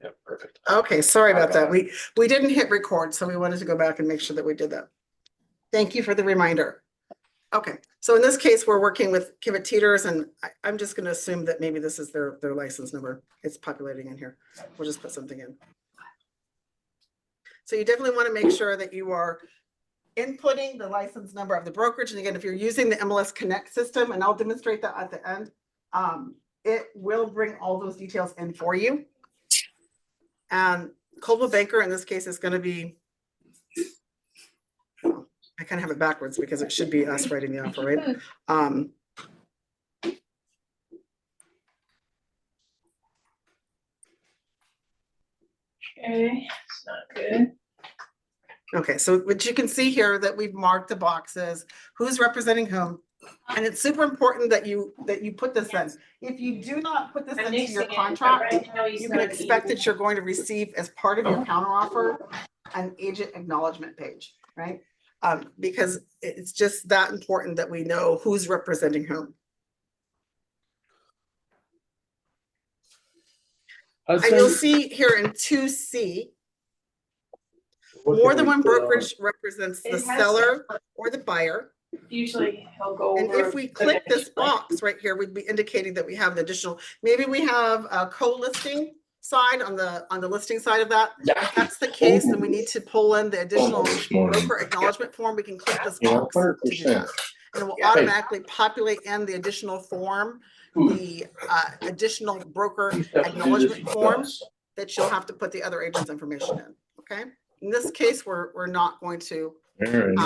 Yep, perfect. Okay, sorry about that. We didn't hit record, so we wanted to go back and make sure that we did that. Thank you for the reminder. Okay, so in this case, we're working with Kivett Teeters, and I'm just going to assume that maybe this is their license number. It's populating in here. We'll just put something in. So you definitely want to make sure that you are inputting the license number of the brokerage. And again, if you're using the MLS Connect system, and I'll demonstrate that at the end, it will bring all those details in for you. And Coldwell Banker in this case is going to be, I kind of have it backwards because it should be us writing the offer, right? Okay, it's not good. Okay, so what you can see here that we've marked the boxes, who's representing whom, and it's super important that you put this in. If you do not put this into your contract, you can expect that you're going to receive as part of your counteroffer an agent acknowledgement page, right? Because it's just that important that we know who's representing whom. And you'll see here in 2C, more than one brokerage represents the seller or the buyer. Usually he'll go And over. if we click this box right here, we'd be indicating that we have the additional, maybe we have a co-listing side on the listing side of that. If that's the case, then we need to pull in the additional broker acknowledgement form. We can click this box to do that. And it will automatically populate in the additional form, the additional broker acknowledgement form that you'll have to put the other agent's information in, okay? In this case, we're not going to an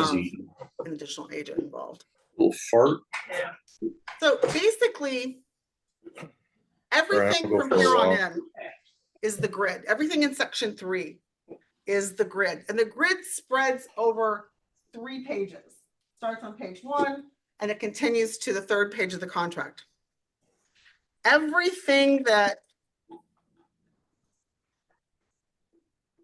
additional agent involved. Little fart. Yeah. So basically, everything from here on in is the grid. Everything in section 3 is the grid. And the grid spreads over 3 pages. Starts on page 1 and it continues to the 3rd page of the contract. Everything that,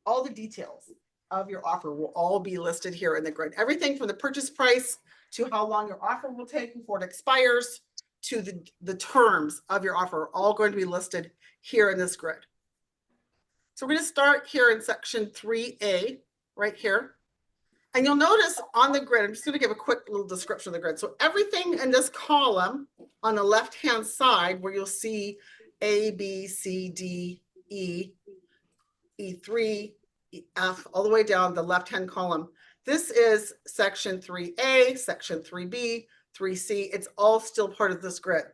all the details of your offer will all be listed here in the grid. Everything from the purchase price to how long your offer will take before it expires to the terms of your offer are all going to be listed here in this grid. So we're going to start here in section 3A right here. And you'll notice on the grid, I'm just going to give a quick little description of the grid. So everything in this column on the left-hand side where you'll see A, B, C, D, E, E3, F, all the way down the left-hand column. This is section 3A, section 3B, 3C. It's all still part of this grid.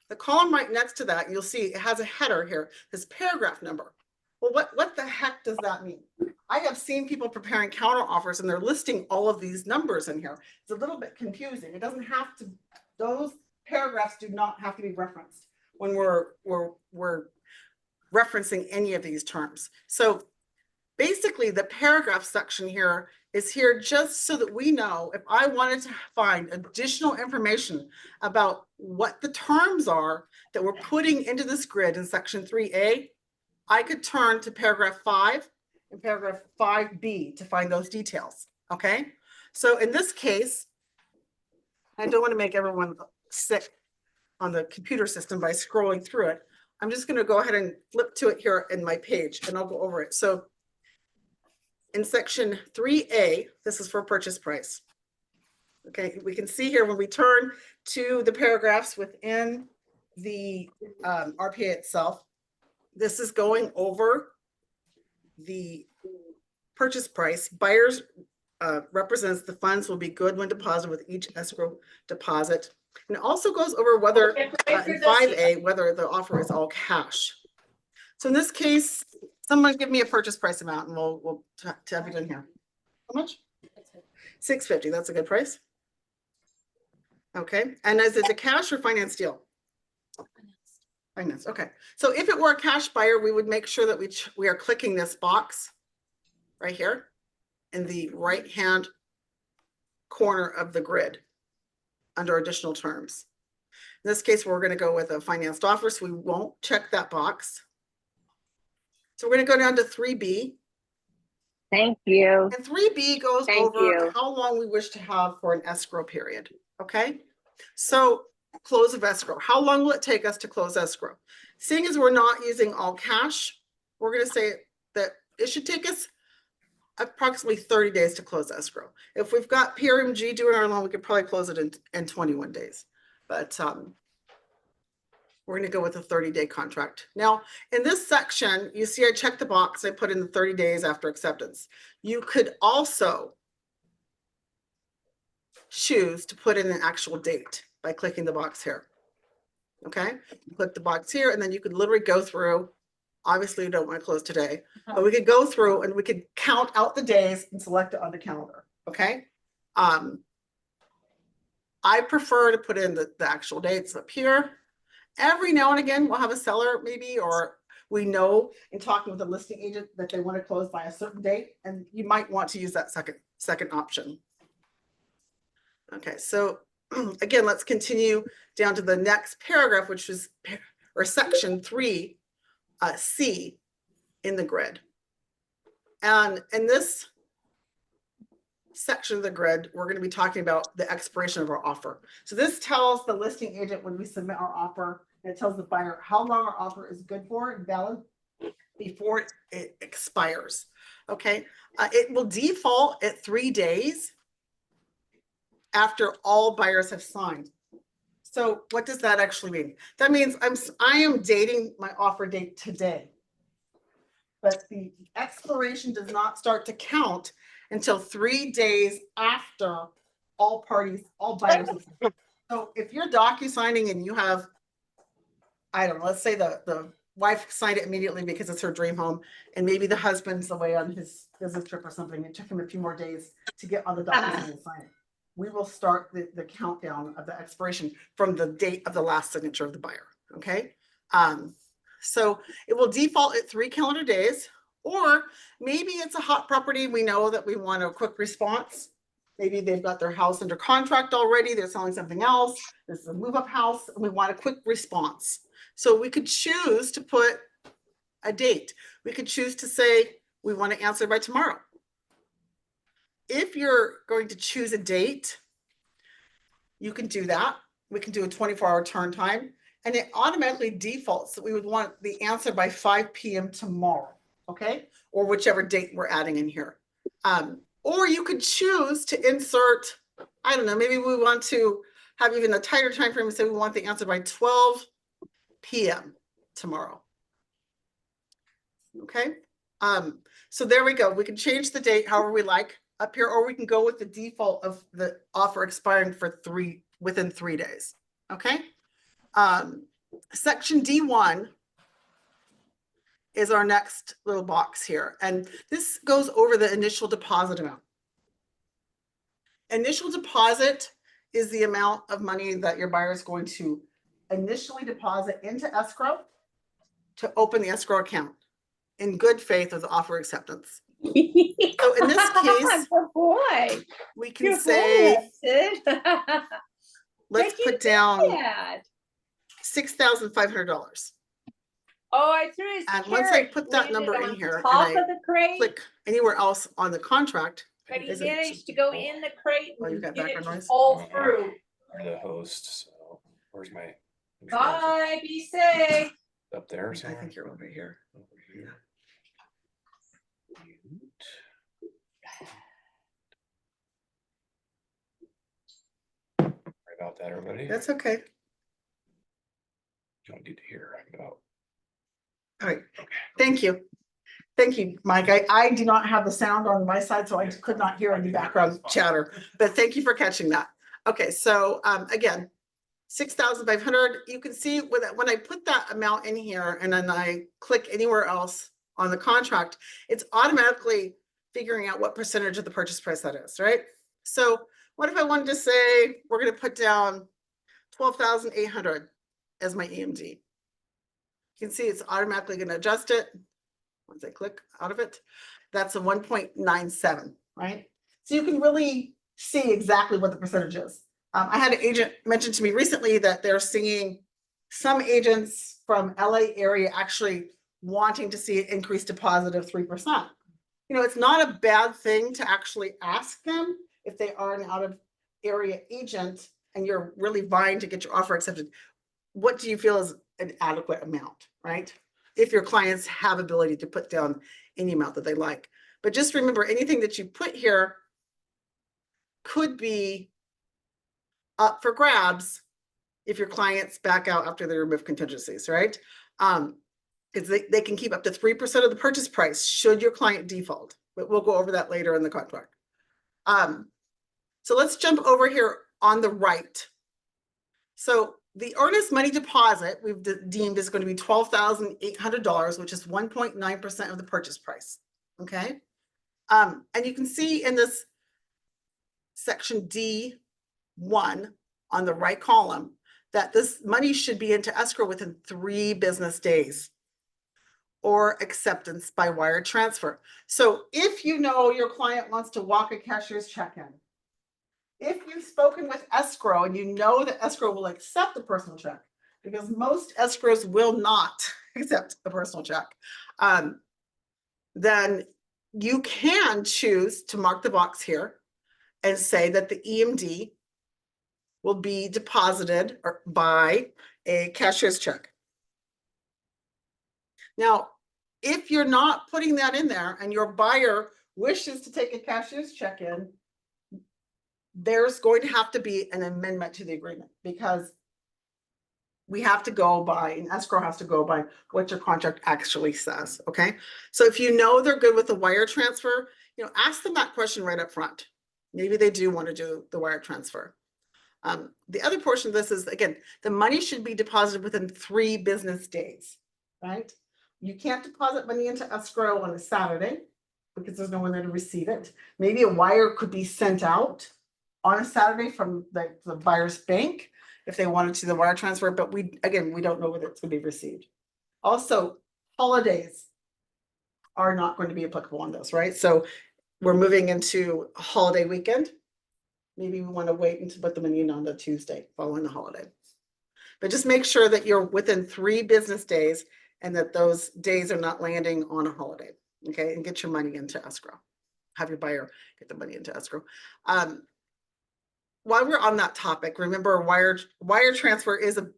The column right next to that, you'll see it has a header here, this paragraph number. Well, what the heck does that mean? I have seen people preparing counter offers and they're listing all of these numbers in here. It's a little bit confusing. It doesn't have to, those paragraphs do not have to be referenced when we're referencing any of these terms. So basically the paragraph section here is here just so that we know if I wanted to find additional information about what the terms are that we're putting into this grid in section 3A, I could turn to paragraph 5 and paragraph 5B to find those details, okay? So in this case, I don't want to make everyone sick on the computer system by scrolling through it. I'm just going to go ahead and flip to it here in my page and I'll go over it. So in section 3A, this is for purchase price. Okay, we can see here when we turn to the paragraphs within the RPA itself, this is going over the purchase price. Buyers represents the funds will be good when deposited with each escrow deposit. And it also goes over whether in 5A, whether the offer is all cash. So in this case, someone give me a purchase price amount and we'll tap it in here. How much? $650. That's a good price. Okay. And is it a cash or finance deal? Finance. Okay. So if it were a cash buyer, we would make sure that we are clicking this box right here in the right-hand corner of the grid under additional terms. In this case, we're going to go with a financed offer, so we won't check that box. So we're going to go down to 3B. Thank you. And 3B goes over how long we wish to have for an escrow period. Okay. So close of escrow. How long will it take us to close escrow? Seeing as we're not using all cash, we're gonna say that it should take us approximately 30 days to close escrow. If we've got PRMG doing our loan, we could probably close it in 21 days. But we're gonna go with a 30-day contract. Now, in this section, you see I checked the box, I put in the 30 days after acceptance. You could also choose to put in an actual date by clicking the box here. Okay, you click the box here, and then you could literally go through. Obviously, you don't want to close today, but we could go through and we could count out the days and select it on the calendar. Okay. I prefer to put in the actual dates up here. Every now and again, we'll have a seller maybe, or we know in talking with a listing agent that they want to close by a certain date, and you might want to use that second option. Okay, so again, let's continue down to the next paragraph, which is section 3, C in the grid. And in this section of the grid, we're going to be talking about the expiration of our offer. So this tells the listing agent when we submit our offer, and it tells the buyer how long our offer is good for and valid before it expires. Okay, it will default at 3 days after all buyers have signed. So what does that actually mean? That means I am dating my offer date today, but the expiration does not start to count until 3 days after all buyers. So if you're docu-signing and you have, I don't know, let's say the wife signed it immediately because it's her dream home, and maybe the husband's away on his business trip or something, it took him a few more days to get on the docu-sign and sign it. We will start the countdown of the expiration from the date of the last signature of the buyer, okay? So it will default at 3 calendar days, or maybe it's a hot property. We know that we want a quick response. Maybe they've got their house under contract already. They're selling something else. This is a move-up house, and we want a quick response. So we could choose to put a date. We could choose to say, we want to answer by tomorrow. If you're going to choose a date, you can do that. We can do a 24-hour turn time, and it automatically defaults that we would want the answer by 5 p.m. tomorrow, okay? Or whichever date we're adding in here. Or you could choose to insert, I don't know, maybe we want to have even a tighter time frame and say we want the answer by 12 p.m. tomorrow. Okay, so there we go. We can change the date however we like up here, or we can go with the default of the offer expiring for within 3 days. Okay, section D1 is our next little box here, and this goes over the initial deposit amount. Initial deposit is the amount of money that your buyer is going to initially deposit into escrow to open the escrow account in good faith with offer acceptance. So in this case, Good boy. we can Good say, boy, Sid. let's Where'd you put down Dad. $6,500. Oh, I threw his And once I carrot, put that landed number in on here and top I of the crate, click anywhere else on the contract, but he is it- managed to go in the crate Oh, you and got get it background to noise? fall through. I'm the host, so where's my controls? Bye, be safe. Up there I somewhere? think you're over here. Over here. Mute. Sorry about that, everybody. That's okay. Don't need to hear about. All right, thank you. Thank you, Mike. I do not have the sound on my side, so I could not hear any background chatter, but thank you for catching that. Okay, so again, 6,500, you can see when I put that amount in here and then I click anywhere else on the contract, it's automatically figuring out what percentage of the purchase price that is, right? So what if I wanted to say, we're gonna put down 12,800 as my EMD? You can see it's automatically gonna adjust it. Once I click out of it, that's a 1.97, right? So you can really see exactly what the percentage is. I had an agent mention to me recently that they're seeing some agents from LA area actually wanting to see an increased deposit of 3%. You know, it's not a bad thing to actually ask them if they are an out of area agent and you're really vying to get your offer accepted. What do you feel is an adequate amount, right? if your clients have ability to put down any amount that they like. But just remember, anything that you put here could be up for grabs if your clients back out after they remove contingencies, right? Because they can keep up to 3% of the purchase price should your client default, but we'll go over that later in the contract. So let's jump over here on the right. So the earnest money deposit we've deemed is going to be $12,800, which is 1.9% of the purchase price. Okay. And you can see in this section D1 on the right column that this money should be into escrow within 3 business days or acceptance by wire transfer. So if you know your client wants to walk a cashier's check in, if you've spoken with escrow and you know that escrow will accept the personal check, because most escrows will not accept a personal check, then you can choose to mark the box here and say that the EMD will be deposited by a cashier's check. Now, if you're not putting that in there and your buyer wishes to take a cashier's check in, there's going to have to be an amendment to the agreement, because we have to go by, and escrow has to go by what your contract actually says, okay? So if you know they're good with the wire transfer, ask them that question right up front. Maybe they do want to do the wire transfer. The other portion of this is, again, the money should be deposited within 3 business days, right? You can't deposit money into escrow on a Saturday because there's no one there to receive it. Maybe a wire could be sent out on a Saturday from the buyer's bank if they wanted to the wire transfer, but we don't know whether it's going to be received. Also, holidays are not going to be applicable on this, right? So we're moving into a holiday weekend. Maybe we want to wait until put the money in on the Tuesday following the holiday. But just make sure that you're within 3 business days and that those days are not landing on a holiday, okay? And get your money into escrow. Have your buyer get the money into escrow. While we're on that topic, remember wire transfer is a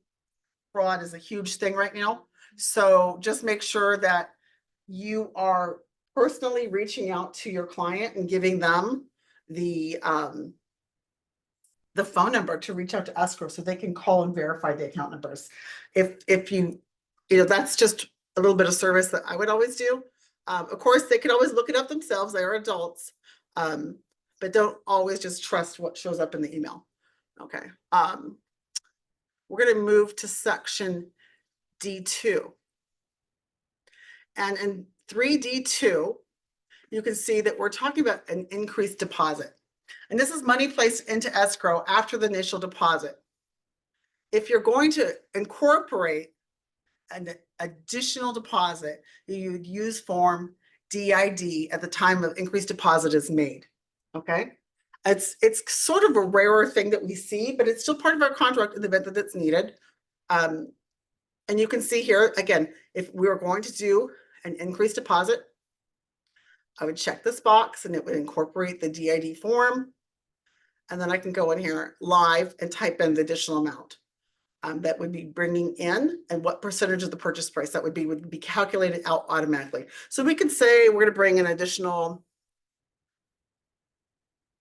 fraud, is a huge thing right now. So just make sure that you are personally reaching out to your client and giving them the phone number to reach out to escrow so they can call and verify the account numbers. If you that's just a little bit of service that I would always do. Of course, they can always look it up themselves. They are adults. But don't always just trust what shows up in the email. Okay. We're going to move to section D2. And in 3D2, you can see that we're talking about an increased deposit. And this is money placed into escrow after the initial deposit. If you're going to incorporate an additional deposit, you would use form DID at the time of increased deposit is made. Okay, it's sort of a rarer thing that we see, but it's still part of our contract in the event that it's needed. And you can see here again, if we were going to do an increased deposit, I would check this box and it would incorporate the DID form. And then I can go in here live and type in the additional amount that would be bringing in and what percentage of the purchase price that would be calculated out automatically. So we could say we're going to bring an additional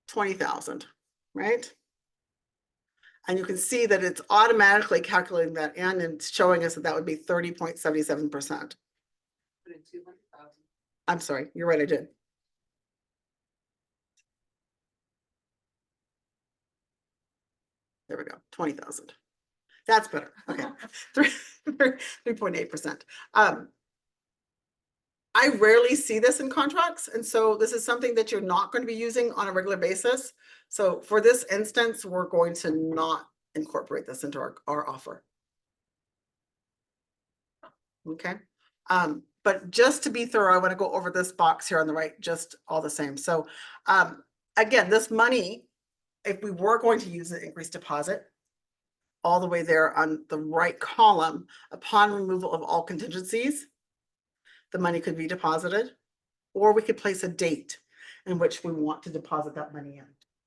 20,000, right? And you can see that it's automatically calculating that in and showing us that that would be 30.77%. I'm sorry, you're right, I did. There we go, 20,000. That's better. Okay, 3.8%. I rarely see this in contracts, and so this is something that you're not going to be using on a regular basis. So for this instance, we're going to not incorporate this into our offer. Okay, but just to be thorough, I want to go over this box here on the right, just all the same. So again, this money, if we were going to use an increased deposit, all the way there on the right column, upon removal of all contingencies, the money could be deposited, or we could place a date in which we want to deposit that money in,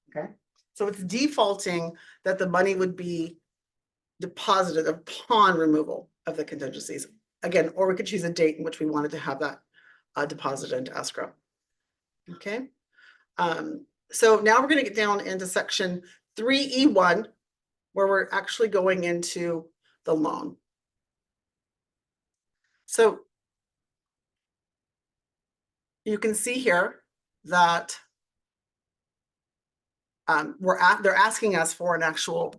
okay? So it's defaulting that the money would be deposited upon removal of the contingencies. again, or we could choose a date in which we wanted to have that deposit into escrow. Okay. So now we're going to get down into section 3E1, where we're actually going into the loan. So you can see here that they're asking us for an actual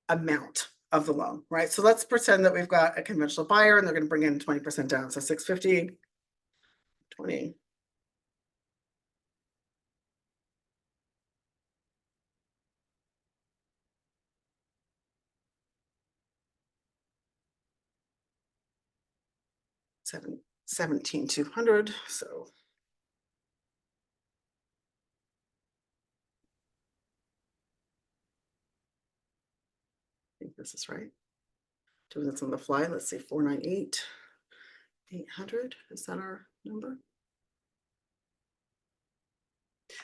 amount of the loan, right? So let's pretend that we've got a conventional buyer and they're going to bring in 20% down. So 650, 20. Seven, 17,200, so. I think this is right. Doing this on the fly, let's see, 498, 800, is that our number?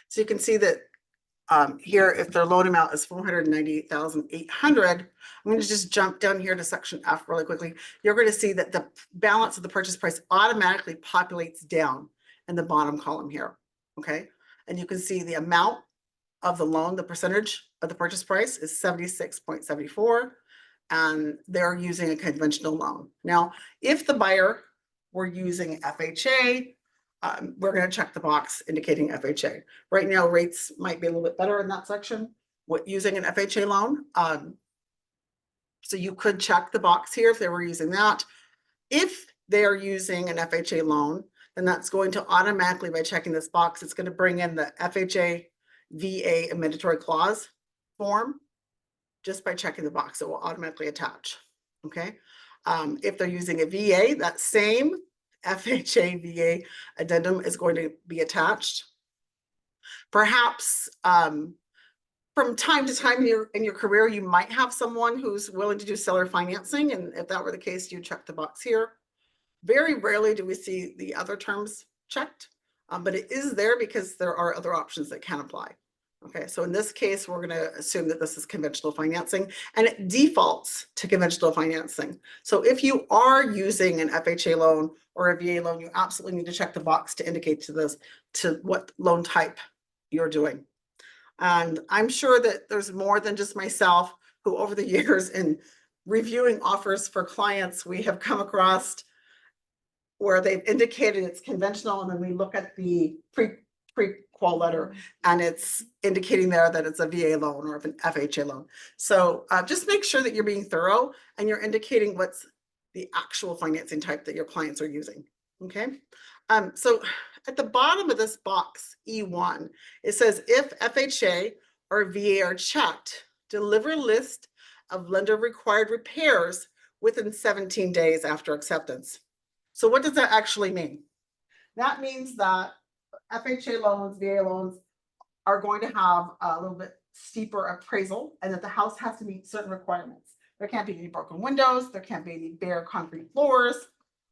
So you can see that here, if their loan amount is 498,800, I'm going to just jump down here to section F really quickly. You're going to see that the balance of the purchase price automatically populates down in the bottom column here. Okay. And you can see the amount of the loan, the percentage of the purchase price is 76.74. And they're using a conventional loan. Now, if the buyer were using FHA, we're going to check the box indicating FHA. Right now, rates might be a little bit better in that section with using an FHA loan. So you could check the box here if they were using that. If they are using an FHA loan, then that's going to automatically, by checking this box, it's going to bring in the FHA VA mandatory clause form. Just by checking the box, it will automatically attach. Okay. If they're using a VA, that same FHA VA addendum is going to be attached. Perhaps from time to time in your career, you might have someone who's willing to do seller financing. And if that were the case, you check the box here. Very rarely do we see the other terms checked, but it is there because there are other options that can apply. Okay, so in this case, we're going to assume that this is conventional financing and it defaults to conventional financing. So if you are using an FHA loan or a VA loan, you absolutely need to check the box to indicate to what loan type you're doing. And I'm sure that there's more than just myself who over the years in reviewing offers for clients, we have come across where they've indicated it's conventional and then we look at the pre-qual letter and it's indicating there that it's a VA loan or an FHA loan. So just make sure that you're being thorough and you're indicating what's the actual financing type that your clients are using. Okay. So at the bottom of this box, E1, it says if FHA or VA are checked, deliver a list of lender required repairs within 17 days after acceptance. So what does that actually mean? That means that FHA loans, VA loans are going to have a little bit steeper appraisal and that the house has to meet certain requirements. There can't be any broken windows. There can't be any bare concrete floors.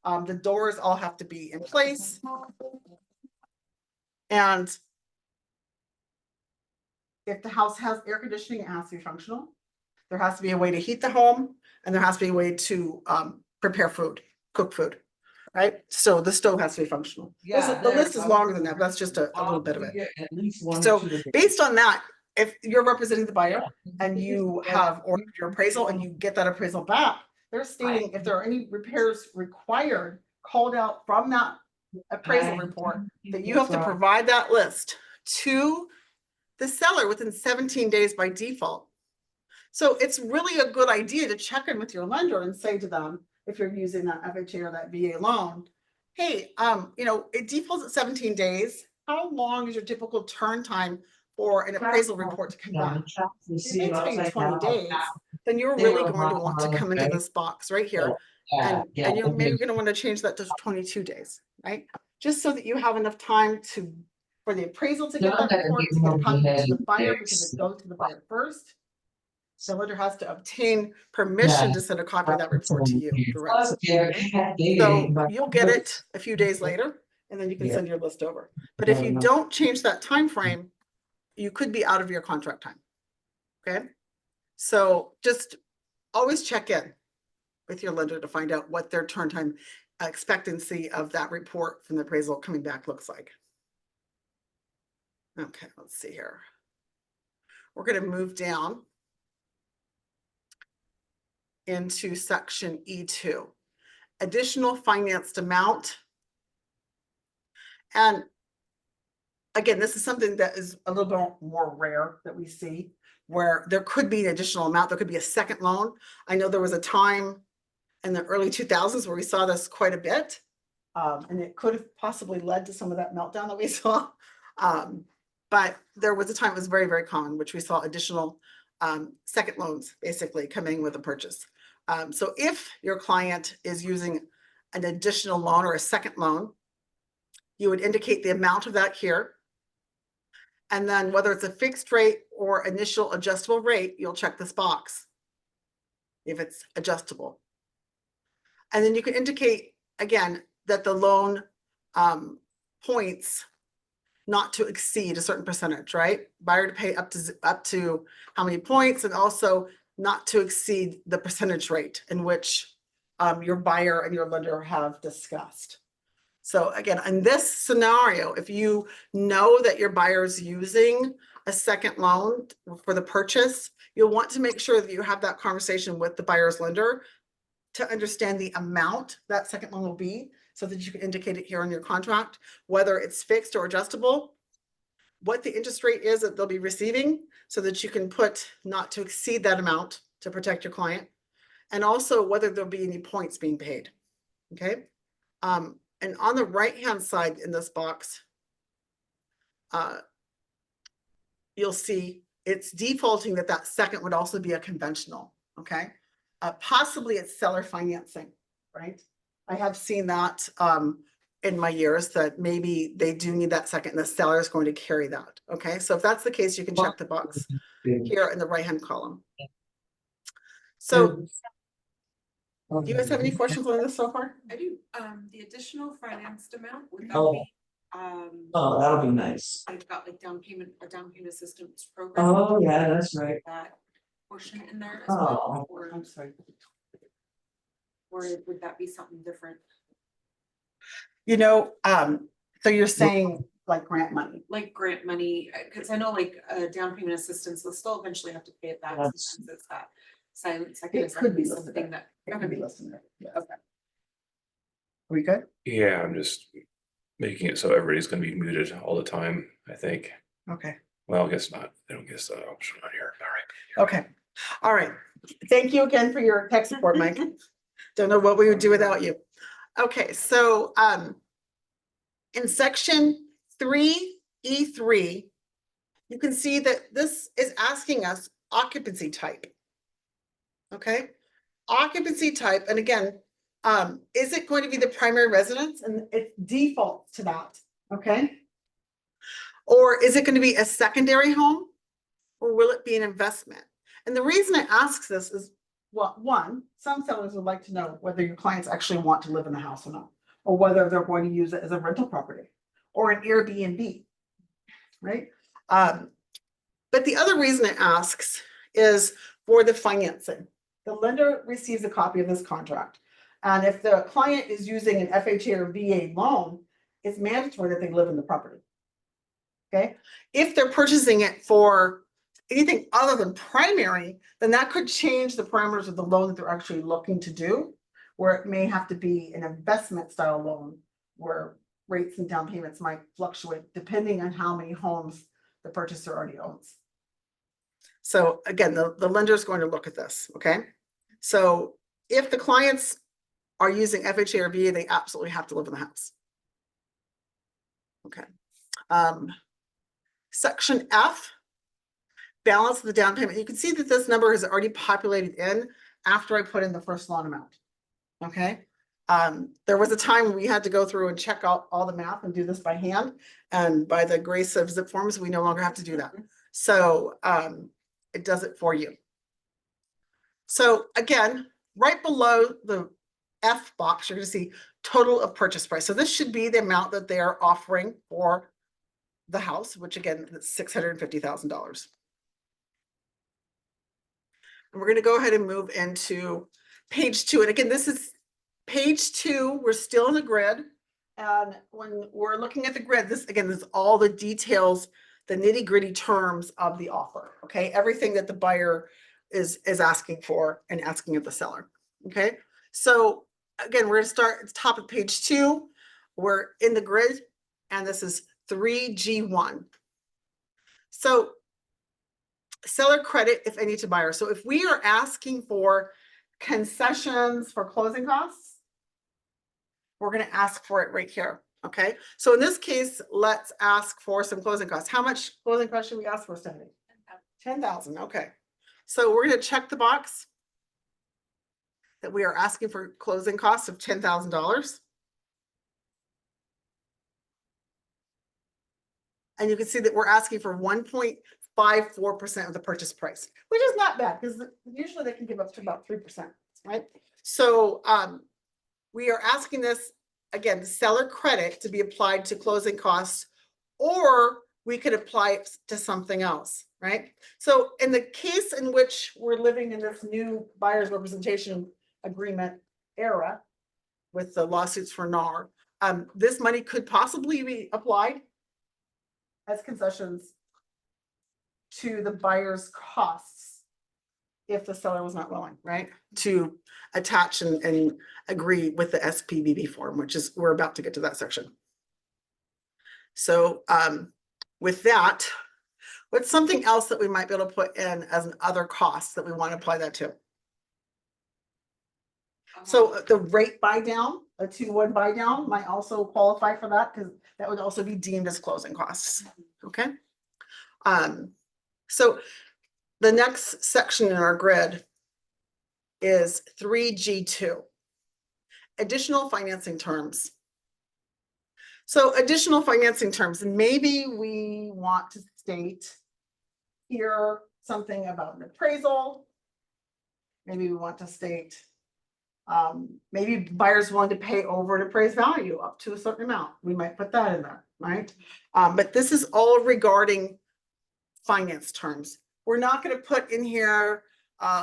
The doors all have to be in place. And if the house has air conditioning, it has to be functional. There has to be a way to heat the home and there has to be a way to prepare food, cook food. Right, so the stove has to be functional. Yeah, The list is longer than that, but that's just a little bit of it. So based on that, if you're representing the buyer and you have ordered your appraisal and you get that appraisal back, they're stating if there are any repairs required called out from that appraisal report, that you have to provide that list to the seller within 17 days by default. So it's really a good idea to check in with your lender and say to them, if you're using that FHA or that VA loan, hey, it defaults at 17 days. How long is your typical turn time for an appraisal report to come back? If it's been 20 days, then you're really going to want to come into this box right here. And you're maybe going to want to change that to 22 days, right? Just so that you have enough time for the appraisal to get that report, to get a copy to the buyer because it goes to the buyer first. The lender has to obtain permission to send a copy of that report to you directly. Okay? So you'll get it a few days later, and then you can send your list over. But if you don't change that time frame, you could be out of your contract time. Okay, so just always check in. with your lender to find out what their turn time expectancy of that report from the appraisal coming back looks like. Okay, let's see here. We're going to move down into section E2, additional financed amount. And again, this is something that is a little bit more rare that we see, where there could be an additional amount, there could be a second loan. I know there was a time in the early 2000s where we saw this quite a bit. And it could have possibly led to some of that meltdown that we saw. But there was a time it was very, very common, which we saw additional second loans basically coming with a purchase. So if your client is using an additional loan or a second loan, you would indicate the amount of that here. And then whether it's a fixed rate or initial adjustable rate, you'll check this box if it's adjustable. And then you can indicate, again, that the loan points not to exceed a certain percentage, right? Buyer to pay up to how many points, and also not to exceed the percentage rate in which your buyer and your lender have discussed. So again, in this scenario, if you know that your buyer is using a second loan for the purchase, you'll want to make sure that you have that conversation with the buyer's lender to understand the amount that second loan will be, so that you can indicate it here on your contract, whether it's fixed or adjustable, what the interest rate is that they'll be receiving, so that you can put not to exceed that amount to protect your client, and also whether there'll be any points being paid. Okay. And on the right-hand side in this box, you'll see it's defaulting that second would also be a conventional. Okay. Possibly it's seller financing, right? I have seen that in my years, that maybe they do need that second and the seller is going to carry that. Okay, so if that's the case, you can check the box here in the right-hand column. So do you guys have any questions on this so far? I do, the additional financed amount, would that Oh. be, Oh, that'll be nice. I've got like a down payment assistance program? Oh, yeah, that's right. That portion in there as well, Oh. or I'm sorry. would that be something different? You know, so you're saying like grant money. Like grant money, cause I know like down payment assistance, they'll still eventually have to pay it back, That's- sometimes it's that silent second. It Is that could be listed something there. that? It could be listed there. Yes. Okay. Are we good? Yeah, I'm just making it so everybody's gonna be muted all the time, I think. Okay. Well, I guess not. I don't guess that option on here. All right. Okay. All right. Thank you again for your tech support, Mike. Don't know what we would do without you. Okay, so in section 3E3, you can see that this is asking us occupancy type. Okay, occupancy type, and again, is it going to be the primary residence? And it defaults to that, okay? Or is it going to be a secondary home? Or will it be an investment? And the reason it asks this is, well, one, some sellers would like to know whether your clients actually want to live in the house or not, or whether they're going to use it as a rental property or an Airbnb, right? But the other reason it asks is for the financing. The lender receives a copy of this contract. And if the client is using an FHA or VA loan, it's mandatory that they live in the property. Okay, if they're purchasing it for anything other than primary, then that could change the parameters of the loan that they're actually looking to do, where it may have to be an investment style loan where rates and down payments might fluctuate depending on how many homes the purchaser already owns. So again, the lender is going to look at this, okay? So if the clients are using FHA or VA, they absolutely have to live in the house. Okay. Section F, balance of the down payment. You can see that this number is already populated in after I put in the first loan amount. Okay. There was a time when we had to go through and check out all the math and do this by hand. And by the grace of zip forms, we no longer have to do that. So it does it for you. So again, right below the F box, you're going to see total of purchase price. So this should be the amount that they are offering for the house, which again, is $650,000. And we're going to go ahead and move into page 2, and again, this is page 2, we're still in the grid. And when we're looking at the grid, this again, this is all the details, the nitty gritty terms of the offer, okay? Everything that the buyer is asking for and asking of the seller, okay? So again, we're gonna start at the top of page 2. We're in the grid, and this is 3G1. So seller credit, if any, to buyer. So if we are asking for concessions for closing costs, we're gonna ask for it right here, okay? So in this case, let's ask for some closing costs. How much closing costs should we ask for, Stephanie? 10,000, okay. So we're gonna check the box that we are asking for closing costs of $10,000. And you can see that we're asking for 1.54% of the purchase price, which is not bad, because usually they can give up to about 3%, right? So we are asking this, again, seller credit to be applied to closing costs, or we could apply it to something else, right? So in the case in which we're living in this new buyer's representation agreement era with the lawsuits for NAR, this money could possibly be applied as concessions to the buyer's costs if the seller was not willing, right, to attach and agree with the SPBB form, which is, we're about to get to that section. So with that, what's something else that we might be able to put in as an other cost that we want to apply that to? So the rate buy down, a 2-1 buy down might also qualify for that, because that would also be deemed as closing costs, okay? So the next section in our grid is 3G2, additional financing terms. So additional financing terms, and maybe we want to state here something about an appraisal. Maybe we want to state, maybe buyers willing to pay over an appraised value up to a certain amount. We might put that in there, right? But this is all regarding finance terms. We're not going to put in here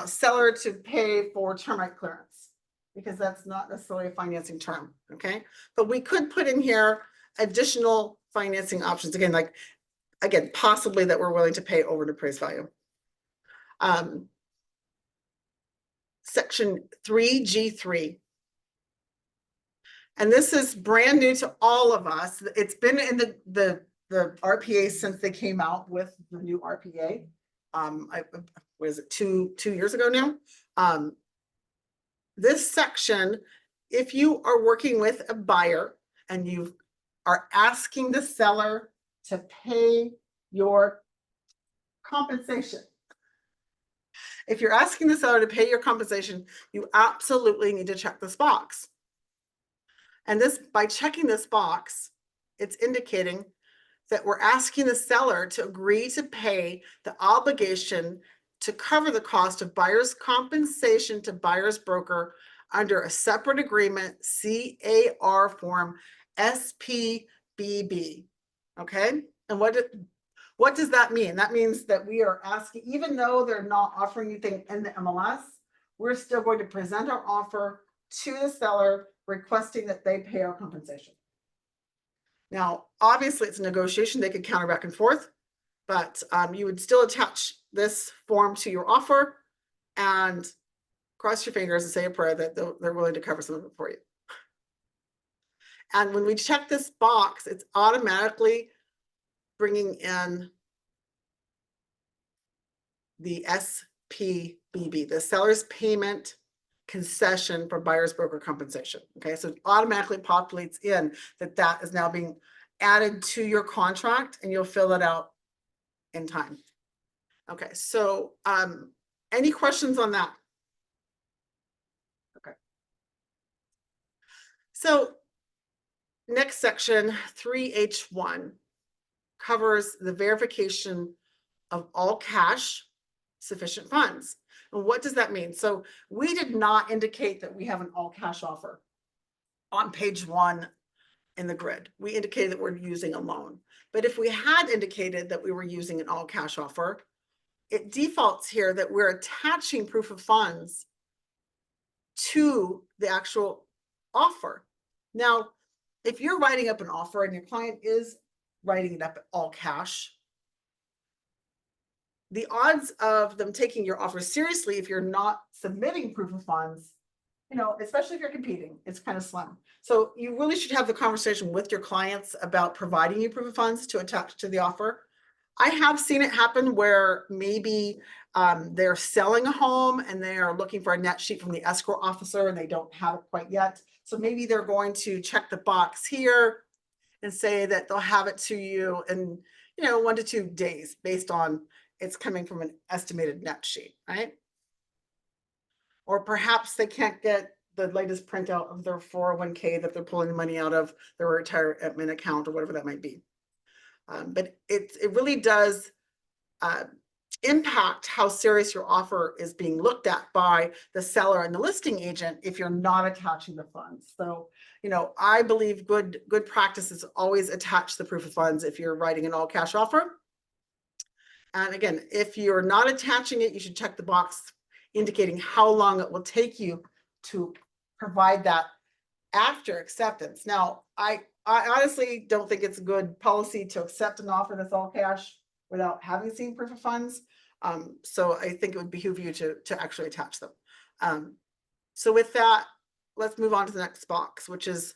seller to pay for termite clearance, because that's not necessarily a financing term, okay? But we could put in here additional financing options, again, like, again, possibly that we're willing to pay over an appraised value. Section 3G3. And this is brand new to all of us. It's been in the RPA since they came out with the new RPA. Was it two years ago now? This section, if you are working with a buyer and you are asking the seller to pay your compensation, if you're asking the seller to pay your compensation, you absolutely need to check this box. And this, by checking this box, it's indicating that we're asking the seller to agree to pay the obligation to cover the cost of buyer's compensation to buyer's broker under a separate agreement, CAR form SPBB. Okay, and what does that mean? That means that we are asking, even though they're not offering anything in the MLS, we're still going to present our offer to the seller requesting that they pay our compensation. Now, obviously it's a negotiation, they could counter back and forth, but you would still attach this form to your offer and cross your fingers and say a prayer that they're willing to cover some of it for you. And when we check this box, it's automatically bringing in the SPBB, the seller's payment concession for buyer's broker compensation. Okay, so it automatically populates in that is now being added to your contract, and you'll fill it out in time. Okay, so any questions on that? Okay. So next section, 3H1, covers the verification of all cash sufficient funds. And what does that mean? So we did not indicate that we have an all cash offer on page 1 in the grid. We indicated that we're using a loan. But if we had indicated that we were using an all cash offer, it defaults here that we're attaching proof of funds to the actual offer. Now, if you're writing up an offer and your client is writing it up all cash, the odds of them taking your offer seriously if you're not submitting proof of funds, you know, especially if you're competing, it's kind of slim. So you really should have the conversation with your clients about providing you proof of funds to attach to the offer. I have seen it happen where maybe they're selling a home and they are looking for a net sheet from the escrow officer and they don't have it quite yet. So maybe they're going to check the box here and say that they'll have it to you in, 1 to 2 days based on it's coming from an estimated net sheet, right? Or perhaps they can't get the latest printout of their 401k that they're pulling the money out of their retirement account or whatever that might be. But it really does impact how serious your offer is being looked at by the seller and the listing agent if you're not attaching the funds. So, I believe good practice is always attach the proof of funds if you're writing an all cash offer. And again, if you're not attaching it, you should check the box indicating how long it will take you to provide that after acceptance. Now, I honestly don't think it's a good policy to accept an offer that's all cash without having seen proof of funds. So I think it would behoove you to actually attach them. So with that, let's move on to the next box, which is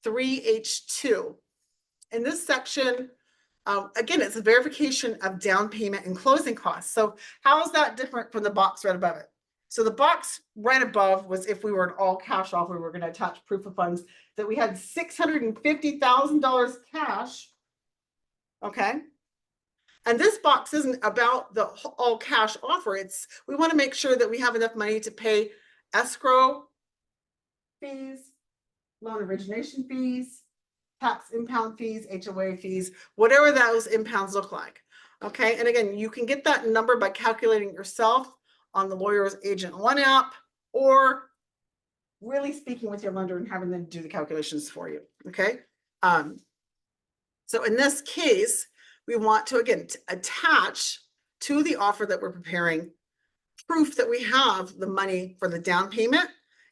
3H2. In this section, again, it's a verification of down payment and closing costs. So how is that different from the box right above it? So the box right above was if we were an all cash offer, we were going to attach proof of funds that we had $650,000 cash. Okay. And this box isn't about the all cash offer. We want to make sure that we have enough money to pay escrow fees, loan origination fees, tax impound fees, HOA fees, whatever those impounds look like. Okay. And again, you can get that number by calculating it yourself on the Lawyer's Agent One app, or really speaking with your lender and having them do the calculations for you. Okay. So in this case, we want to, again, attach to the offer that we're preparing proof that we have the money for the down payment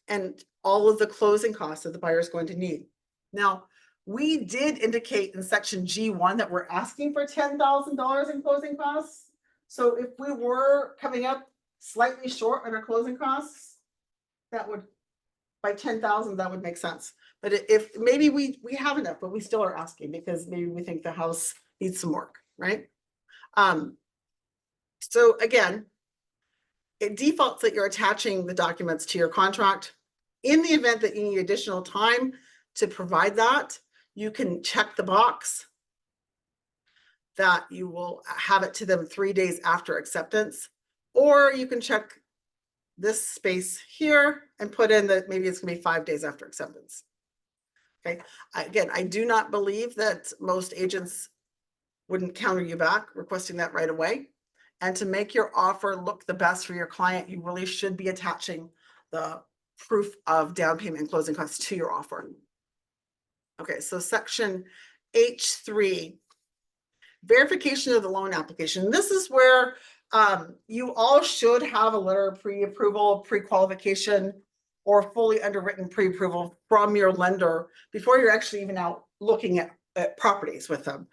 and all of the closing costs that the buyer is going to need. Now, we did indicate in section G1 that we're asking for $10,000 in closing costs. So if we were coming up slightly short on our closing costs, that would, by 10,000, that would make sense. But if maybe we have enough, but we still are asking because maybe we think the house needs some work, right? So again, it defaults that you're attaching the documents to your contract. In the event that you need additional time to provide that, you can check the box that you will have it to them 3 days after acceptance, or you can check this space here and put in that maybe it's gonna be 5 days after acceptance. Okay, again, I do not believe that most agents wouldn't counter you back requesting that right away. And to make your offer look the best for your client, you really should be attaching the proof of down payment and closing costs to your offer. Okay, so section H3, verification of the loan application. This is where you all should have a letter of pre-approval, pre-qualification, or fully underwritten pre-approval from your lender before you're actually even out looking at properties with them.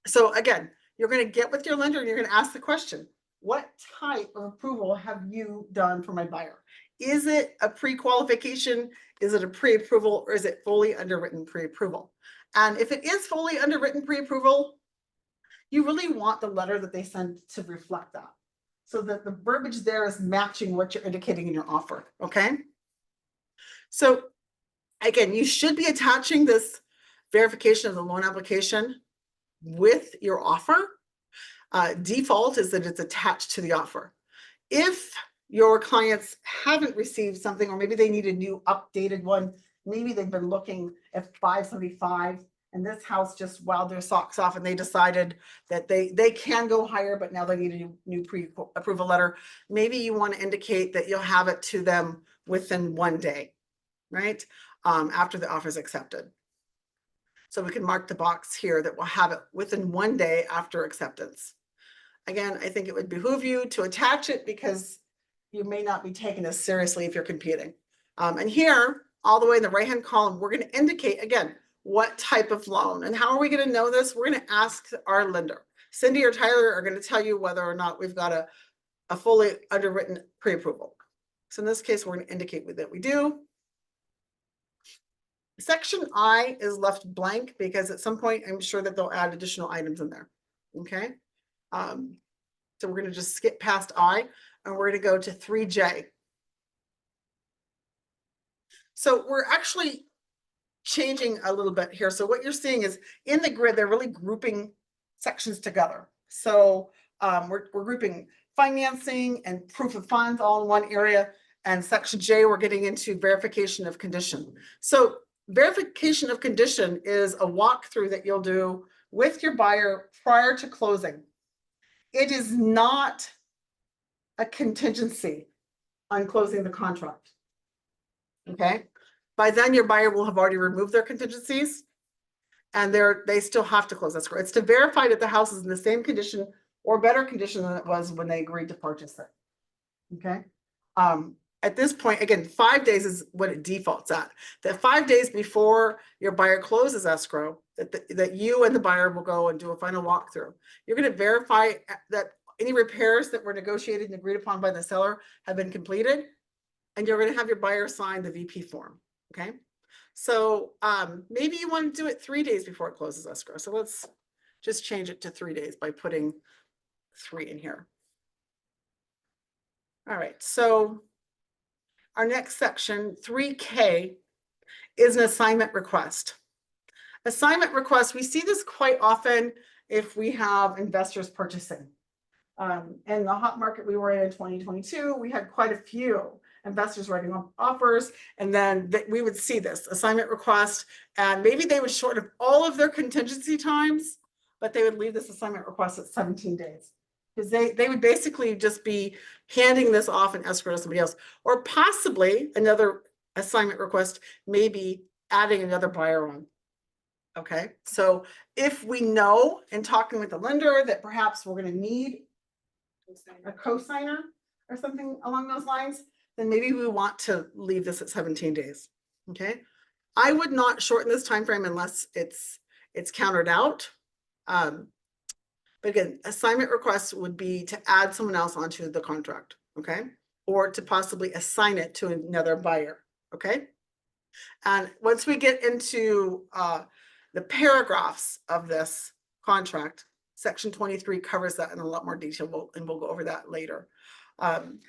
So again, you're going to get with your lender and you're going to ask the question, what type of approval have you done for my buyer? Is it a pre-qualification? Is it a pre-approval, or is it fully underwritten pre-approval? And if it is fully underwritten pre-approval, you really want the letter that they send to reflect that, so that the verbiage there is matching what you're indicating in your offer. Okay. So again, you should be attaching this verification of the loan application with your offer. Default is that it's attached to the offer. If your clients haven't received something, or maybe they need a new updated one, maybe they've been looking at 575 and this house just wowed their socks off and they decided that they can go higher, but now they need a new pre-approval letter. Maybe you want to indicate that you'll have it to them within 1 day, right? After the offer is accepted. So we can mark the box here that we'll have it within 1 day after acceptance. Again, I think it would behoove you to attach it because you may not be taken as seriously if you're competing. And here, all the way in the right-hand column, we're gonna indicate, again, what type of loan. And how are we gonna know this? We're gonna ask our lender. Cindy or Tyler are gonna tell you whether or not we've got a fully underwritten pre-approval. So in this case, we're gonna indicate that we do. Section I is left blank because at some point, I'm sure that they'll add additional items in there, okay? So we're gonna just skip past I, and we're gonna go to 3J. So we're actually changing a little bit here. So what you're seeing is in the grid, they're really grouping sections together. So we're grouping financing and proof of funds all in one area. And section J, we're getting into verification of condition. So verification of condition is a walkthrough that you'll do with your buyer prior to closing. It is not a contingency on closing the contract. Okay, by then your buyer will have already removed their contingencies and they still have to close escrow. It's to verify that the house is in the same condition or better condition than it was when they agreed to purchase it. Okay, at this point, again, 5 days is what it defaults at. That 5 days before your buyer closes escrow, that you and the buyer will go and do a final walkthrough. You're going to verify that any repairs that were negotiated and agreed upon by the seller have been completed, and you're going to have your buyer sign the VP form. Okay, so maybe you want to do it 3 days before it closes escrow. So let's just change it to 3 days by putting 3 in here. All right, so our next section, 3K, is an assignment request. Assignment request, we see this quite often if we have investors purchasing. In the hot market we were in 2022, we had quite a few investors writing offers, and then we would see this assignment request, and maybe they would shorten all of their contingency times, but they would leave this assignment request at 17 days. Because they would basically just be handing this off in escrow to somebody else, or possibly another assignment request, maybe adding another buyer on. Okay, so if we know in talking with the lender that perhaps we're going to need a co-signer or something along those lines, then maybe we want to leave this at 17 days. Okay, I would not shorten this time frame unless it's countered out. But again, assignment requests would be to add someone else onto the contract, okay? Or to possibly assign it to another buyer, okay? And once we get into the paragraphs of this contract, section 23 covers that in a lot more detail, and we'll go over that later. The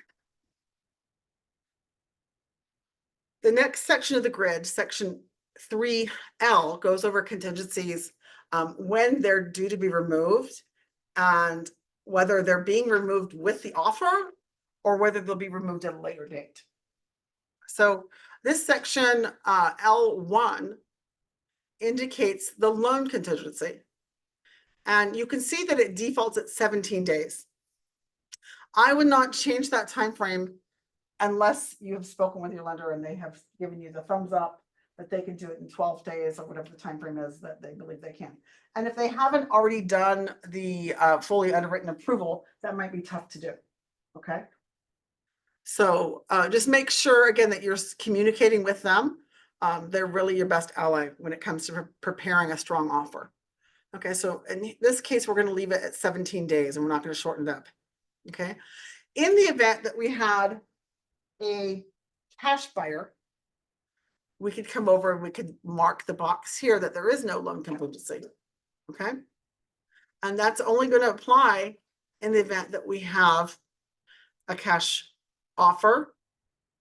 next section of the grid, section 3L, goes over contingencies when they're due to be removed, and whether they're being removed with the offer or whether they'll be removed at a later date. So this section L1 indicates the loan contingency. And you can see that it defaults at 17 days. I would not change that time frame unless you have spoken with your lender and they have given you the thumbs up that they can do it in 12 days or whatever the time frame is that they believe they can. And if they haven't already done the fully underwritten approval, that might be tough to do. Okay. So just make sure again that you're communicating with them. They're really your best ally when it comes to preparing a strong offer. Okay, so in this case, we're going to leave it at 17 days and we're not going to shorten it up. Okay. In the event that we had a cash buyer, we could come over and we could mark the box here that there is no loan contingency. Okay. And that's only going to apply in the event that we have a cash offer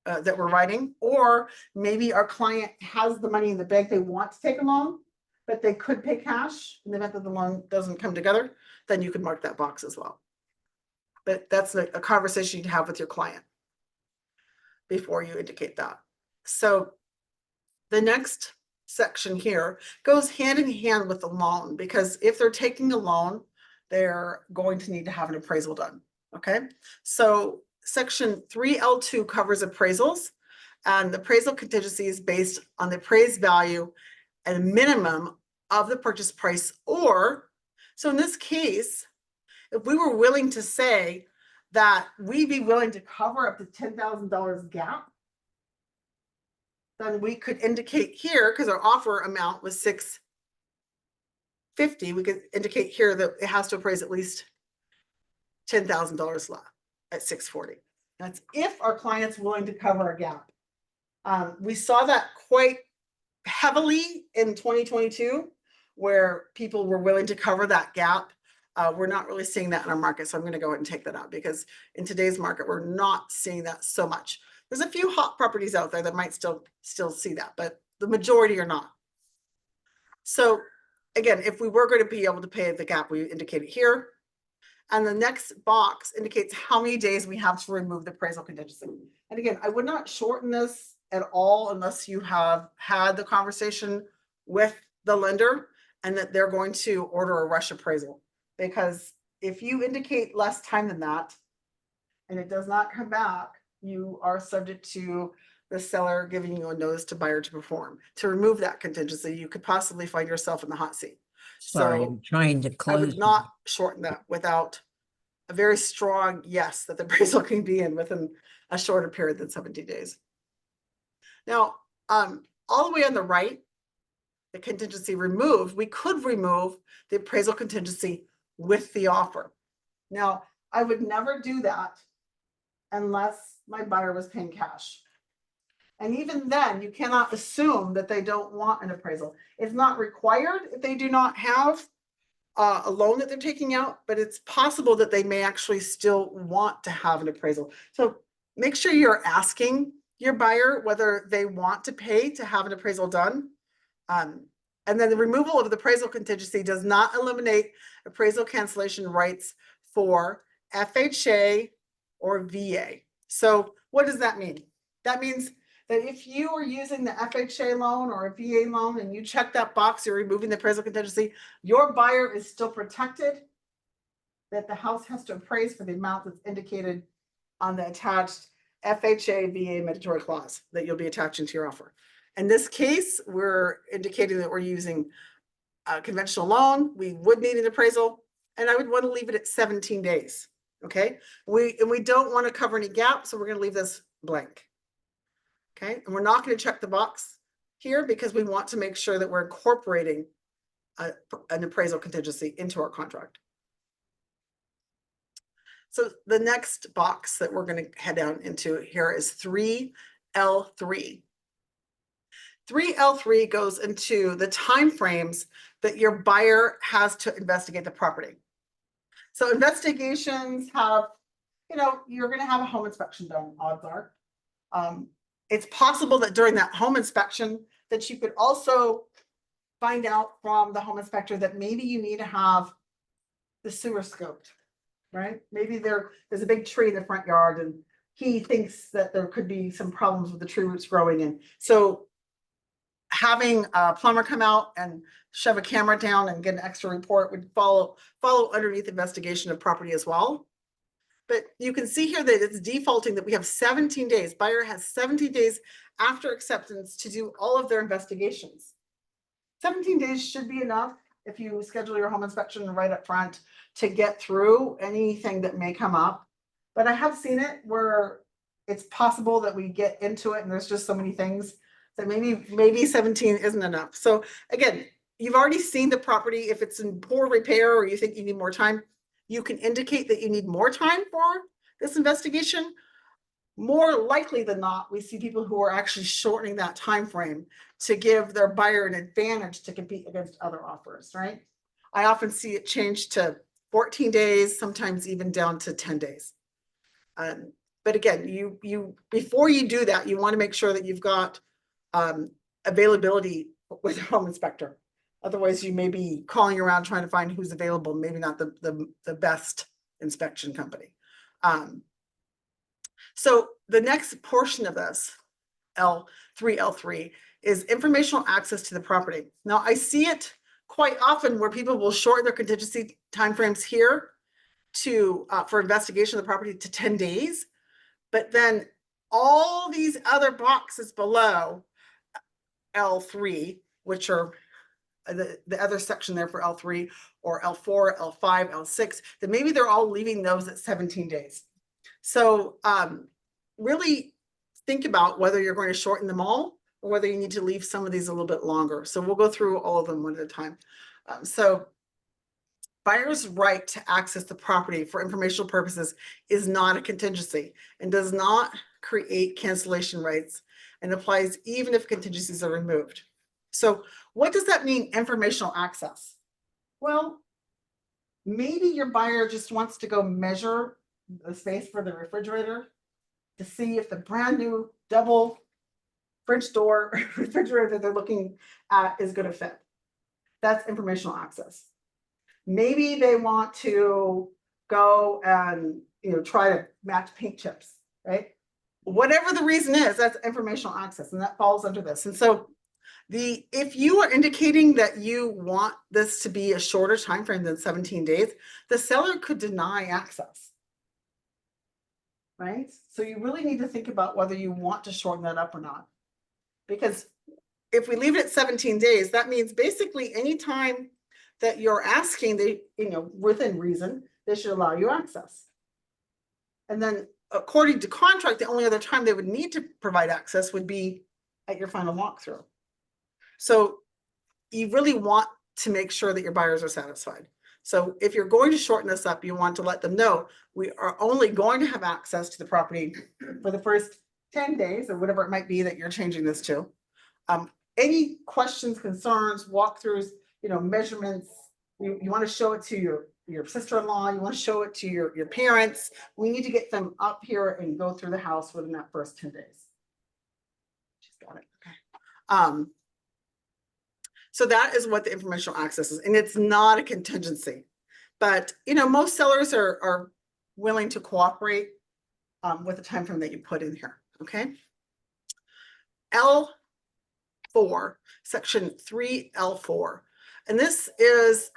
that we're writing, or maybe our client has the money in the bank, they want to take a loan, but they could pay cash in the event that the loan doesn't come together, then you could mark that box as well. But that's a conversation you'd have with your client before you indicate that. So the next section here goes hand in hand with the loan, because if they're taking a loan, they're going to need to have an appraisal done. Okay, so section 3L2 covers appraisals, and the appraisal contingency is based on the appraised value at a minimum of the purchase price, or so in this case, if we were willing to say that we'd be willing to cover up to $10,000 gap, then we could indicate here, because our offer amount was $650, we could indicate here that it has to appraise at least $10,000 left at $640. That's if our client's willing to cover a gap. We saw that quite heavily in 2022, where people were willing to cover that gap. We're not really seeing that in our market, so I'm going to go ahead and take that out, because in today's market, we're not seeing that so much. There's a few hot properties out there that might still see that, but the majority are not. So again, if we were going to be able to pay the gap, we indicate it here. And the next box indicates how many days we have to remove the appraisal contingency. And again, I would not shorten this at all unless you have had the conversation with the lender and that they're going to order a rush appraisal. Because if you indicate less time than that and it does not come back, you are subject to the seller giving you a notice to buyer to perform. To remove that contingency, you could possibly find yourself in the hot seat. Sorry, So I'm trying to I close. would not shorten that without a very strong yes that the appraisal can be in within a shorter period than 17 days. Now, all the way on the right, the contingency removed, we could remove the appraisal contingency with the offer. Now, I would never do that unless my buyer was paying cash. And even then, you cannot assume that they don't want an appraisal. It's not required if they do not have a loan that they're taking out, but it's possible that they may actually still want to have an appraisal. So make sure you're asking your buyer whether they want to pay to have an appraisal done. And then the removal of the appraisal contingency does not eliminate appraisal cancellation rights for FHA or VA. So what does that mean? That means that if you are using the FHA loan or a VA loan and you check that box, you're removing the appraisal contingency, your buyer is still protected, that the house has to appraise for the amount that's indicated on the attached FHA VA mandatory clause that you'll be attaching to your offer. In this case, we're indicating that we're using a conventional loan. We would need an appraisal, and I would want to leave it at 17 days. Okay, we don't want to cover any gaps, so we're going to leave this blank. Okay, and we're not going to check the box here because we want to make sure that we're incorporating an appraisal contingency into our contract. So the next box that we're going to head down into here is 3L3. 3L3 goes into the timeframes that your buyer has to investigate the property. So investigations have, you're going to have a home inspection done, odds are. It's possible that during that home inspection that you could also find out from the home inspector that maybe you need to have the sewer scoped, right? Maybe there's a big tree in the front yard and he thinks that there could be some problems with the tree roots growing in. So having a plumber come out and shove a camera down and get an extra report would follow underneath investigation of property as well. But you can see here that it's defaulting that we have 17 days. Buyer has 17 days after acceptance to do all of their investigations. 17 days should be enough if you schedule your home inspection right up front to get through anything that may come up. But I have seen it where it's possible that we get into it and there's just so many things that maybe 17 isn't enough. So again, you've already seen the property. If it's in poor repair or you think you need more time, you can indicate that you need more time for this investigation. More likely than not, we see people who are actually shortening that time frame to give their buyer an advantage to compete against other offers, right? I often see it change to 14 days, sometimes even down to 10 days. But again, you before you do that, you want to make sure that you've got availability with a home inspector. Otherwise, you may be calling around trying to find who's available, maybe not the best inspection company. So the next portion of this, L3, is informational access to the property. Now, I see it quite often where people will shorten their contingency timeframes here to for investigation of the property to 10 days. But then all these other boxes below L3, which are the other section there for L3 or L4, L5, L6, then maybe they're all leaving those at 17 days. So really think about whether you're going to shorten them all or whether you need to leave some of these a little bit longer. So we'll go through all of them one at a time. So buyer's right to access the property for informational purposes is not a contingency and does not create cancellation rights and applies even if contingencies are removed. So what does that mean, informational access? Well, maybe your buyer just wants to go measure the space for the refrigerator to see if the brand new double French door refrigerator that they're looking at is going to fit. That's informational access. Maybe they want to go and, try to match paint chips, right? Whatever the reason is, that's informational access, and that falls under this. And so if you are indicating that you want this to be a shorter time frame than 17 days, the seller could deny access. Right? So you really need to think about whether you want to shorten that up or not. Because if we leave it at 17 days, that means basically any time that you're asking, within reason, they should allow you access. And then according to contract, the only other time they would need to provide access would be at your final walkthrough. So you really want to make sure that your buyers are satisfied. So if you're going to shorten this up, you want to let them know we are only going to have access to the property for the first 10 days or whatever it might be that you're changing this to. Any questions, concerns, walkthroughs, measurements, you want to show it to your sister-in-law, you want to show it to your parents. We need to get them up here and go through the house within that first 10 days. She's got it. Okay. So that is what the informational access is, and it's not a contingency. But most sellers are willing to cooperate with the time frame that you put in here. Okay. L4, section 3L4, and this is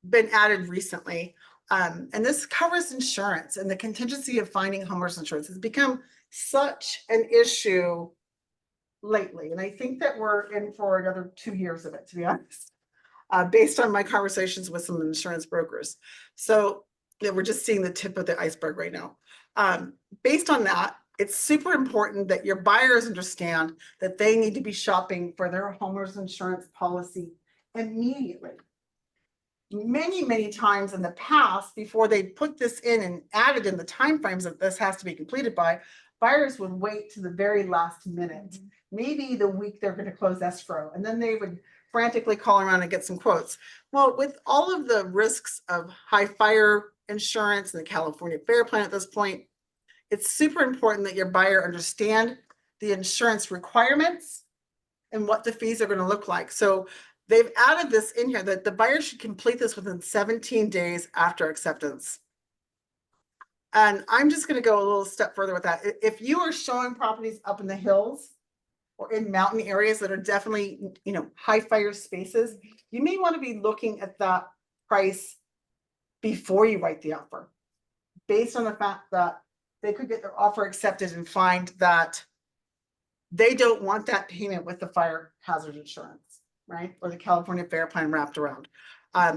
been added recently, and this covers insurance, and the contingency of finding homeowners insurance has become such an issue lately, and I think that we're in for another 2 years of it, to be honest, based on my conversations with some insurance brokers. So we're just seeing the tip of the iceberg right now. Based on that, it's super important that your buyers understand that they need to be shopping for their homeowners insurance policy immediately. Many times in the past, before they put this in and added in the timeframes that this has to be completed by, buyers would wait to the very last minute, maybe the week they're going to close escrow, and then they would frantically call around and get some quotes. Well, with all of the risks of high fire insurance and the California Fair Plan at this point, it's super important that your buyer understand the insurance requirements and what the fees are going to look like. So they've added this in here that the buyer should complete this within 17 days after acceptance. And I'm just going to go a little step further with that. If you are showing properties up in the hills or in mountain areas that are definitely, high fire spaces, you may want to be looking at that price before you write the offer, based on the fact that they could get their offer accepted and find that they don't want that payment with the fire hazard insurance, right? Or the California Fair Plan wrapped around.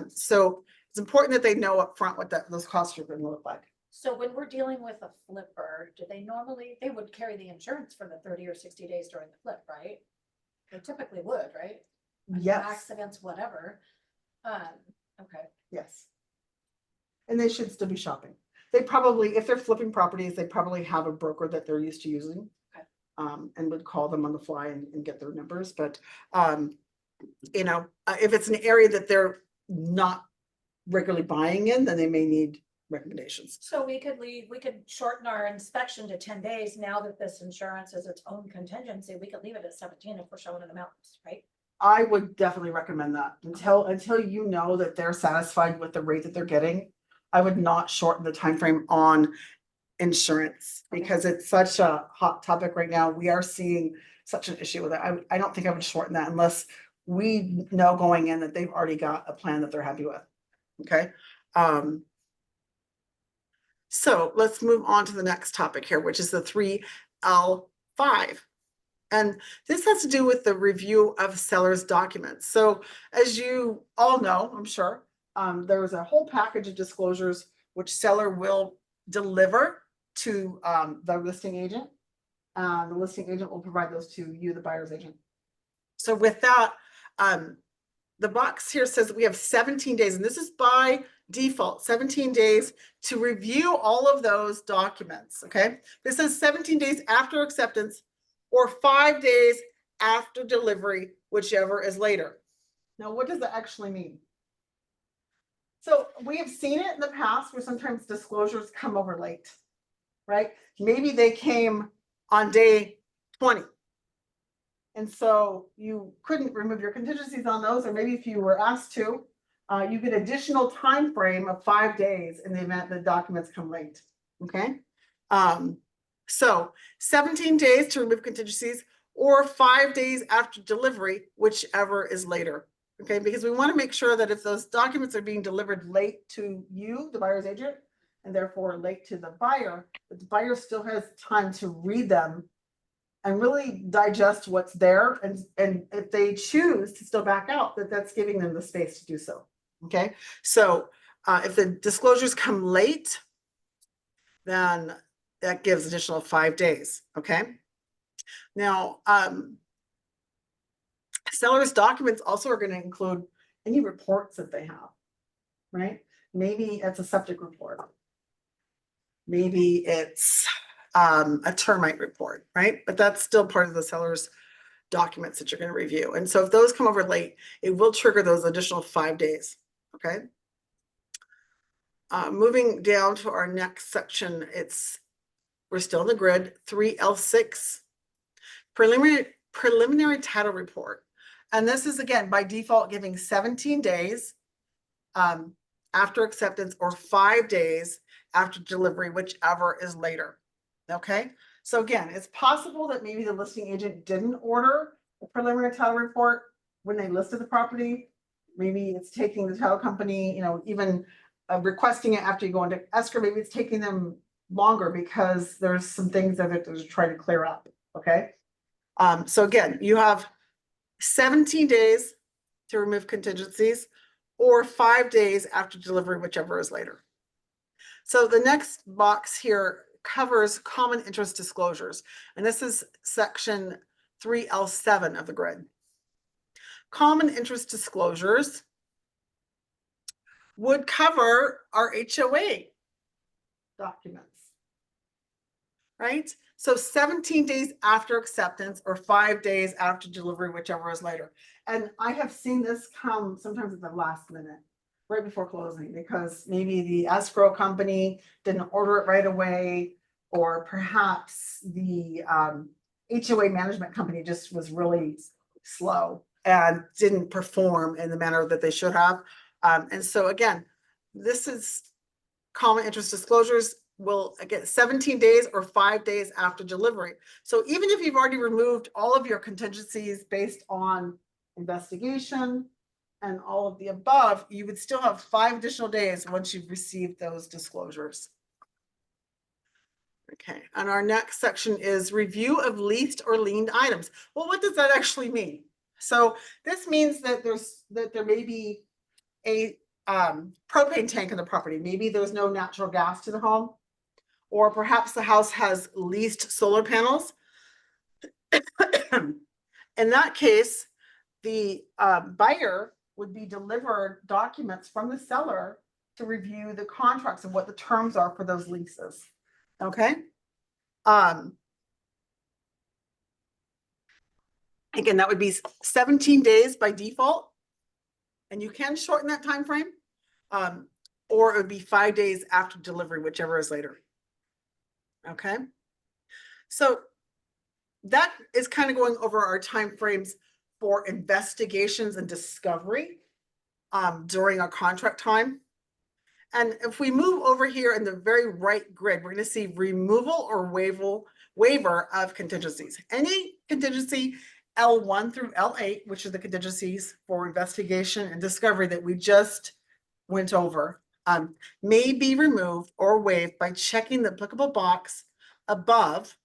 So it's important that they know up front what those costs are going to look like. So when we're dealing with a flipper, they would carry the insurance for the 30 or 60 days during the flip, right? They typically would, right? Yes. Accidents, whatever. Okay. Yes. And they should still be shopping. They probably, if they're flipping properties, they probably have a broker that they're used to using. Okay. And would call them on the fly and get their numbers. But, if it's an area that they're not regularly buying in, then they may need recommendations. So we could shorten our inspection to 10 days. Now that this insurance is its own contingency, we could leave it at 17 if we're showing in the mountains, right? I would definitely recommend that until you know that they're satisfied with the rate that they're getting. I would not shorten the time frame on insurance because it's such a hot topic right now. We are seeing such an issue with it. I don't think I would shorten that unless we know going in that they've already got a plan that they're happy with. Okay. So let's move on to the next topic here, which is the 3L5. And this has to do with the review of seller's documents. So as you all know, I'm sure, there was a whole package of disclosures which seller will deliver to the listing agent. The listing agent will provide those to you, the buyer's agent. So with that, the box here says that we have 17 days, and this is by default, 17 days to review all of those documents, okay? This says 17 days after acceptance or 5 days after delivery, whichever is later. Now, what does that actually mean? So we have seen it in the past where sometimes disclosures come over late, right? Maybe they came on day 20. And so you couldn't remove your contingencies on those, or maybe if you were asked to, you get additional time frame of 5 days in the event the documents come late, okay? So 17 days to remove contingencies or 5 days after delivery, whichever is later, okay? Because we want to make sure that if those documents are being delivered late to you, the buyer's agent, and therefore late to the buyer, that the buyer still has time to read them and really digest what's there, and if they choose to still back out, that's giving them the space to do so, okay? So if the disclosures come late, then that gives additional 5 days, okay? Now, sellers' documents also are going to include any reports that they have, right? Maybe it's a septic report. Maybe it's a termite report, right? But that's still part of the seller's documents that you're going to review. And so if those come over late, it will trigger those additional 5 days, okay? Moving down to our next section, we're still in the grid, 3L6, preliminary title report. And this is, again, by default, giving 17 days after acceptance or 5 days after delivery, whichever is later, okay? So again, it's possible that maybe the listing agent didn't order a preliminary title report when they listed the property. Maybe it's taking the title company, even requesting it after you go into escrow. Maybe it's taking them longer because there's some things that they're trying to clear up, okay? So again, you have 17 days to remove contingencies or 5 days after delivery, whichever is later. So the next box here covers common interest disclosures, and this is section 3L7 of the grid. Common interest disclosures would cover our HOA documents, right? So 17 days after acceptance or 5 days after delivery, whichever is later. And I have seen this come sometimes at the last minute, right before closing, because maybe the escrow company didn't order it right away, or perhaps the HOA management company just was really slow and didn't perform in the manner that they should have. And so again, this is common interest disclosures will get 17 days or 5 days after delivery. So even if you've already removed all of your contingencies based on investigation and all of the above, you would still have 5 additional days once you've received those disclosures. Okay, and our next section is review of leased or liened items. Well, what does that actually mean? So this means that there may be a propane tank in the property. Maybe there's no natural gas to the home, or perhaps the house has leased solar panels. In that case, the buyer would be delivered documents from the seller to review the contracts and what the terms are for those leases. Okay. Again, that would be 17 days by default, and you can shorten that time frame, or it would be 5 days after delivery, whichever is later. Okay, so that is kind of going over our time frames for investigations and discovery during our contract time. And if we move over here in the very right grid, we're going to see removal or waiver of contingencies. Any contingency L1 through L8, which are the contingencies for investigation and discovery that we just went over, may be removed or waived by checking the applicable box above,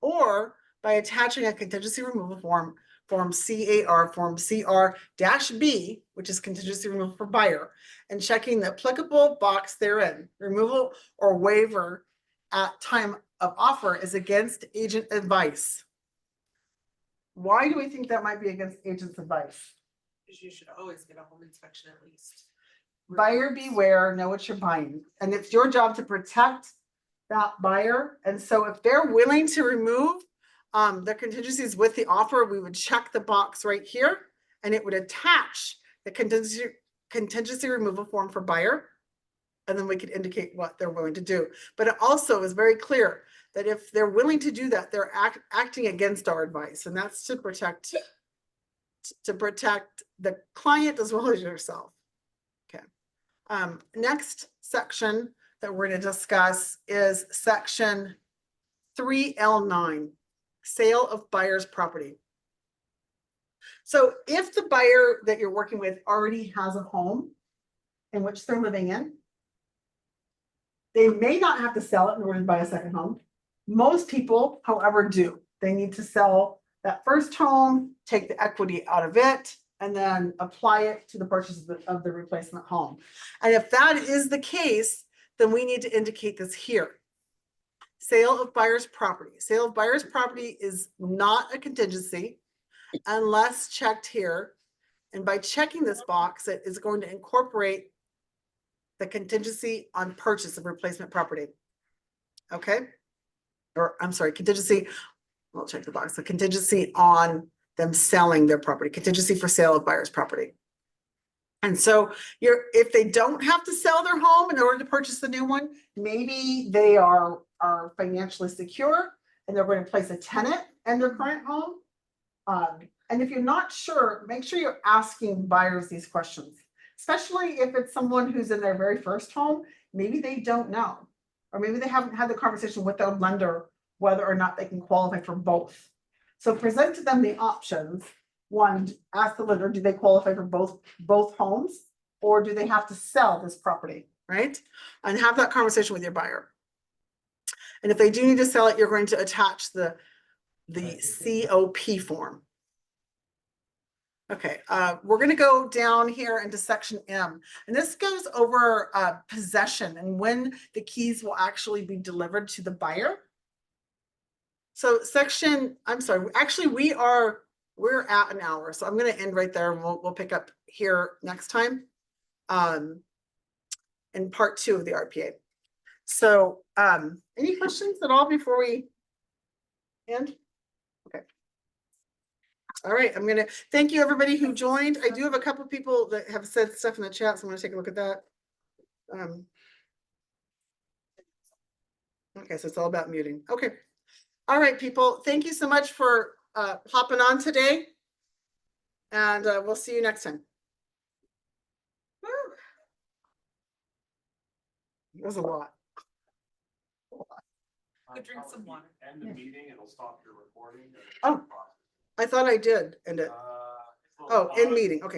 or by attaching a contingency removal form Form CAR, Form CR-B, which is contingency removal for buyer, and checking the applicable box therein. Removal or waiver at time of offer is against agent advice. Why do we think that might be against agent's advice? Because you should always get a home inspection at least. Buyer beware, know what you're buying. And it's your job to protect that buyer. And so if they're willing to remove the contingencies with the offer, we would check the box right here and it would attach the contingency removal form for buyer. And then we could indicate what they're willing to do. But it also is very clear that if they're willing to do that, they're acting against our advice. And that's to protect the client as well as yourself. Okay. Next section that we're going to discuss is section 3L9, sale of buyer's property. So if the buyer that you're working with already has a home in which they're living in, they may not have to sell it in order to buy a second home. Most people, however, do. They need to sell that first home, take the equity out of it, and then apply it to the purchase of the replacement home. And if that is the case, then we need to indicate this here. Sale of buyer's property. Sale of buyer's property is not a contingency unless checked here. And by checking this box, it is going to incorporate the contingency on purchase of replacement property. Okay? Or I'm sorry, contingency, I'll check the box, the contingency on them selling their property, contingency for sale of buyer's property. And so if they don't have to sell their home in order to purchase the new one, maybe they are financially secure and they're going to place a tenant in their current home. And if you're not sure, make sure you're asking buyers these questions, especially if it's someone who's in their very first home. Maybe they don't know, or maybe they haven't had the conversation with their lender whether or not they can qualify for both. So present to them the options. One, ask the lender, do they qualify for both homes, or do they have to sell this property, right? And have that conversation with your buyer. And if they do need to sell it, you're going to attach the COP form. Okay, we're going to go down here into section M, and this goes over possession and when the keys will actually be delivered to the buyer. So actually we're at an hour, so I'm going to end right there, and we'll pick up here next time in part 2 of the RPA. So any questions at all before we end? Okay. All right, I'm going to thank you everybody who joined. I do have a couple people that have said stuff in the chat, so I'm going to take a look at that. Okay, so it's all about muting. Okay. All right, people, thank you so much for hopping on today, and we'll see you next time. Woo. It was a lot. Go drink some water. End the meeting, it'll stop your recording. Oh, I thought I did end it. Oh, end meeting, okay.